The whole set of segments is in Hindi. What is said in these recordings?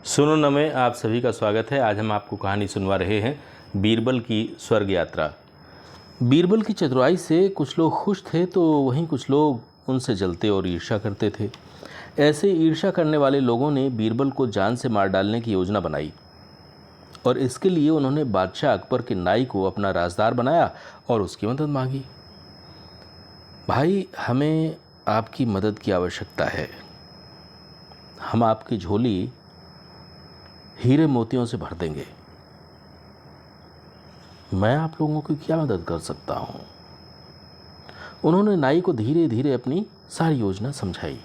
सुनो न में आप सभी का स्वागत है। आज हम आपको कहानी सुनवा रहे हैं बीरबल की स्वर्ग यात्रा। बीरबल की चतुराई से कुछ लोग खुश थे तो वहीं कुछ लोग उनसे जलते और ईर्ष्या करते थे। ऐसे ईर्ष्या करने वाले लोगों ने बीरबल को जान से मार डालने की योजना बनाई और इसके लिए उन्होंने बादशाह अकबर के नाई को अपना राजदार बनाया और उसकी मदद मांगी। भाई, हमें आपकी मदद की आवश्यकता है। हम आपकी झोली हीरे मोतियों से भर देंगे। मैं आप लोगों की क्या मदद कर सकता हूं? उन्होंने नाई को धीरे धीरे अपनी सारी योजना समझाई।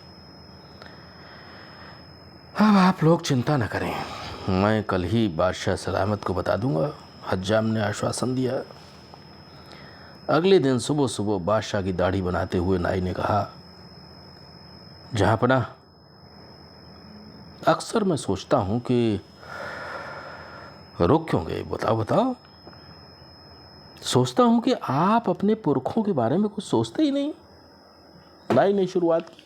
अब आप लोग चिंता न करें, मैं कल ही बादशाह सलामत को बता दूंगा, हज्जाम ने आश्वासन दिया। अगले दिन सुबह सुबह बादशाह की दाढ़ी बनाते हुए नाई ने कहा, जहांपना, अक्सर मैं सोचता हूं कि रोक क्यों गए? बताओ बताओ। सोचता हूं कि आप अपने पुरखों के बारे में कुछ सोचते ही नहीं। नाई ने शुरुआत की,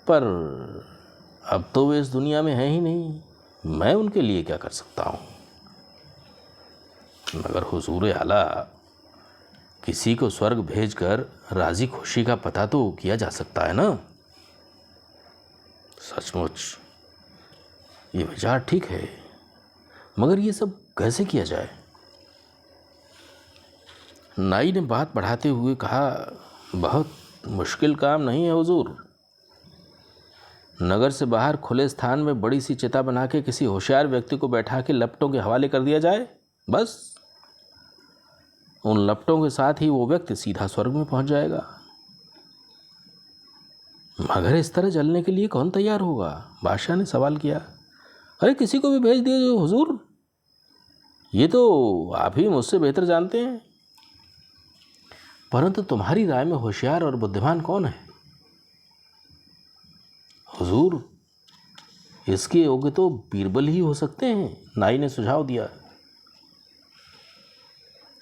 पर अब तो वे इस दुनिया में है ही नहीं, मैं उनके लिए क्या कर सकता हूं? मगर हुजूर आला, किसी को स्वर्ग भेजकर राजी खुशी का पता तो किया जा सकता है ना। सचमुच ये विचार ठीक है, मगर ये सब कैसे किया जाए? नाई ने बात बढ़ाते हुए कहा, बहुत मुश्किल काम नहीं है हुजूर। नगर से बाहर खुले स्थान में बड़ी सी चिता बना के किसी होशियार व्यक्ति को बैठा के लपटों के हवाले कर दिया जाए, बस उन लपटों के साथ ही वो व्यक्ति सीधा स्वर्ग में पहुंच जाएगा। मगर इस तरह जलने के लिए कौन तैयार होगा? बादशाह ने सवाल किया। अरे किसी को भी भेज दिए हुजूर, ये तो आप ही मुझसे बेहतर जानते हैं। परंतु तुम्हारी राय में होशियार और बुद्धिमान कौन है? हुजूर, इसके योग्य तो बीरबल ही हो सकते हैं, नाई ने सुझाव दिया।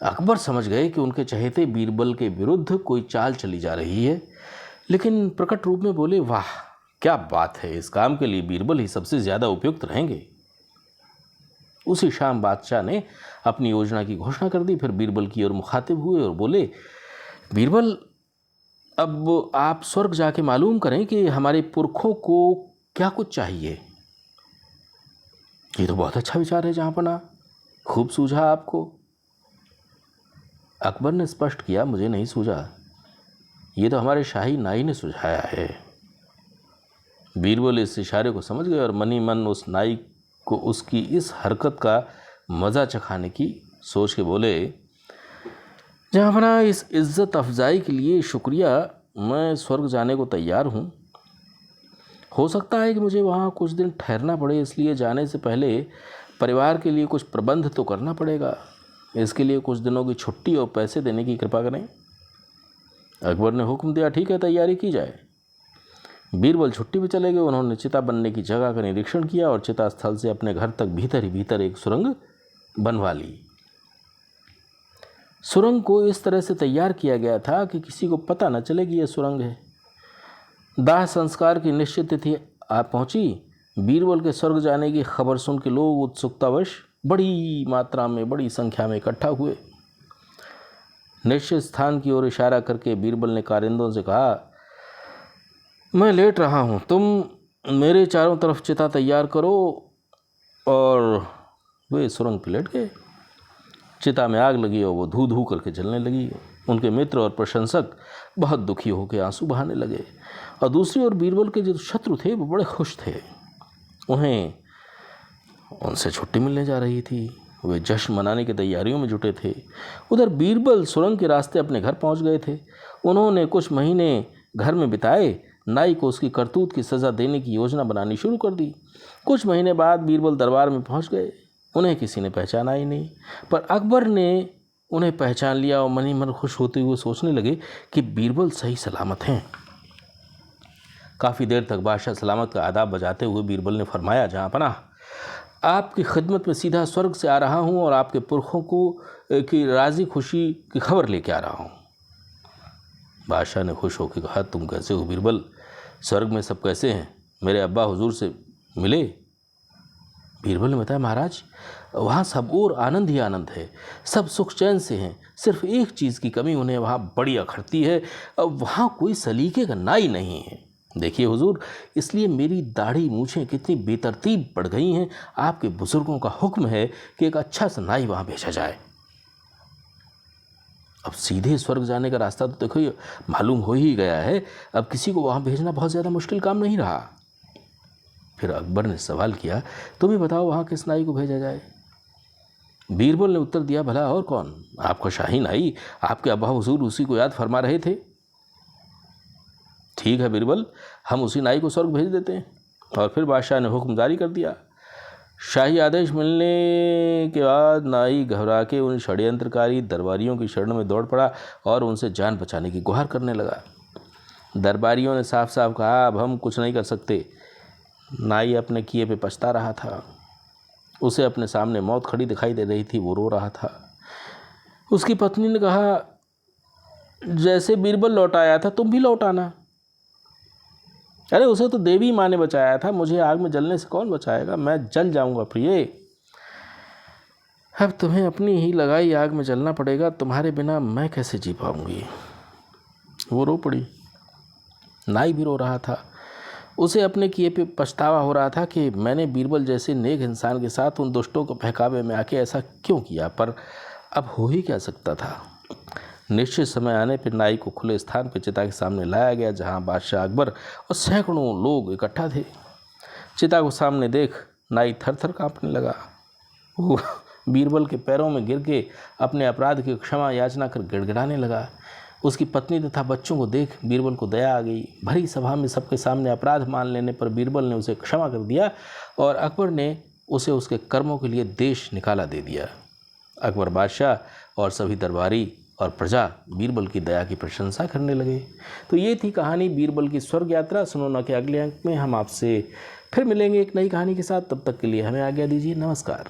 अकबर समझ गए कि उनके चहेते बीरबल के विरुद्ध कोई चाल चली जा रही है, लेकिन प्रकट रूप में बोले, वाह क्या बात है, इस काम के लिए बीरबल ही सबसे ज्यादा उपयुक्त रहेंगे। उसी शाम बादशाह ने अपनी योजना की घोषणा कर दी। फिर बीरबल की ओर मुखातिब हुए और बोले, बीरबल, अब आप स्वर्ग जाके मालूम करें कि हमारे पुरखों को क्या कुछ चाहिए। ये तो बहुत अच्छा विचार है जहांपना, खूब सूझा आपको। अकबर ने स्पष्ट किया, मुझे नहीं सूझा, ये तो हमारे शाही नाई ने सुझाया है। बीरबल इस इशारे को समझ गए और मनी मन उस नाई को उसकी इस हरकत का मज़ा चखाने की सोच के बोले, जहांपना, इस इज्जत अफजाई के लिए शुक्रिया, मैं स्वर्ग जाने को तैयार हूँ। हो सकता है कि मुझे वहाँ कुछ दिन ठहरना पड़े, इसलिए जाने से पहले परिवार के लिए कुछ प्रबंध तो करना पड़ेगा। इसके लिए कुछ दिनों की छुट्टी और पैसे देने की कृपा करें। अकबर ने हुक्म दिया, ठीक है, तैयारी की जाए। बीरबल छुट्टी पे चले गए। उन्होंने चिता बनने की जगह का निरीक्षण किया और चिता स्थल से अपने घर तक भीतर ही भीतर एक सुरंग बनवा ली। सुरंग को इस तरह से तैयार किया गया था कि किसी को पता न चले कि यह सुरंग है। दाह संस्कार की निश्चित तिथि आ पहुंची। बीरबल के स्वर्ग जाने की खबर सुन के लोग उत्सुकतावश बड़ी मात्रा में, बड़ी संख्या में इकट्ठा हुए। निश्चित स्थान की ओर इशारा करके बीरबल ने कारिंदों से कहा, मैं लेट रहा हूँ, तुम मेरे चारों तरफ चिता तैयार करो। और वे सुरंग पे लेट गए। चिता में आग लगी और वो धू धू करके जलने लगी। उनके मित्र और प्रशंसक बहुत दुखी होकर आंसू बहाने लगे और दूसरी ओर बीरबल के जो शत्रु थे वो बड़े खुश थे। उन्हें उनसे छुट्टी मिलने जा रही थी। वे जश्न मनाने की तैयारियों में जुटे थे। उधर बीरबल सुरंग के रास्ते अपने घर पहुंच गए थे। उन्होंने कुछ महीने घर में बिताए। नाई को उसकी करतूत की सज़ा देने की योजना बनानी शुरू कर दी। कुछ महीने बाद बीरबल दरबार में पहुंच गए। उन्हें किसी ने पहचाना ही नहीं, पर अकबर ने उन्हें पहचान लिया और मन ही मन खुश होते हुए सोचने लगे कि बीरबल सही सलामत हैं। काफ़ी देर तक बादशाह सलामत का आदाब बजाते हुए बीरबल ने फरमाया, जहांपना, आपकी खिदमत में सीधा स्वर्ग से आ रहा हूँ और आपके पुरखों को की राजी खुशी की खबर लेके आ रहा हूँ। बादशाह ने खुश होकर कहा, तुम कैसे हो बीरबल? स्वर्ग में सब कैसे हैं? मेरे अब्बा हुजूर से मिले? बीरबल ने बताया, महाराज वहाँ सब और आनंद ही आनंद है, सब सुख चैन से हैं, सिर्फ एक चीज़ की कमी उन्हें वहाँ बड़ी अखरती है, वहाँ कोई सलीके का नाई नहीं है। देखिए हुजूर, इसलिए मेरी दाढ़ी मूछें कितनी बेतरतीब पड़ गई हैं। आपके बुजुर्गों का हुक्म है कि एक अच्छा सा नाई वहाँ भेजा जाए। अब सीधे स्वर्ग जाने का रास्ता तो देखो ये मालूम हो ही गया है, अब किसी को वहाँ भेजना बहुत ज़्यादा मुश्किल काम नहीं रहा। फिर अकबर ने सवाल किया, तुम ही बताओ वहाँ किस नाई को भेजा जाए? बीरबल ने उत्तर दिया, भला और कौन, आपका शाही नाई, आपके अब्बा हुजूर उसी को याद फरमा रहे थे। ठीक है बीरबल, हम उसी नाई को स्वर्ग भेज देते हैं। और फिर बादशाह ने हुक्म जारी कर दिया। शाही आदेश मिलने के बाद नाई घबरा के उन षड्यंत्रकारी दरबारियों की शरण में दौड़ पड़ा और उनसे जान बचाने की गुहार करने लगा। दरबारियों ने साफ साफ कहा, अब हम कुछ नहीं कर सकते। नाई अपने किए पे पछता रहा था। उसे अपने सामने मौत खड़ी दिखाई दे रही थी, वो रो रहा था। उसकी पत्नी ने कहा, जैसे बीरबल लौट आया था तुम भी लौट आना। अरे उसे तो देवी माँ ने बचाया था, मुझे आग में जलने से कौन बचाएगा, मैं जल जाऊंगा प्रिय। अब तुम्हें अपनी ही लगाई आग में जलना पड़ेगा, तुम्हारे बिना मैं कैसे जी पाऊंगी। वो रो पड़ी। नाई भी रो रहा था। उसे अपने किए पे पछतावा हो रहा था कि मैंने बीरबल जैसे नेक इंसान के साथ उन दुष्टों को बहकावे में आके ऐसा क्यों किया, पर अब हो ही क्या सकता था। निश्चित समय आने पर नाई को खुले स्थान पर चिता के सामने लाया गया, जहां बादशाह अकबर और सैकड़ों लोग इकट्ठा थे। चिता को सामने देख नाई थर थर काँपने लगा। वो बीरबल के पैरों में गिर के अपने अपराध की क्षमा याचना कर गिड़गिड़ाने लगा। उसकी पत्नी तथा बच्चों को देख बीरबल को दया आ गई। भरी सभा में सबके सामने अपराध मान लेने पर बीरबल ने उसे क्षमा कर दिया और अकबर ने उसे उसके कर्मों के लिए देश निकाला दे दिया। अकबर बादशाह और सभी दरबारी और प्रजा बीरबल की दया की प्रशंसा करने लगे। तो ये थी कहानी बीरबल की स्वर्ग यात्रा। सुनो ना के अगले अंक में हम आपसे फिर मिलेंगे एक नई कहानी के साथ। तब तक के लिए हमें आज्ञा दीजिए। नमस्कार।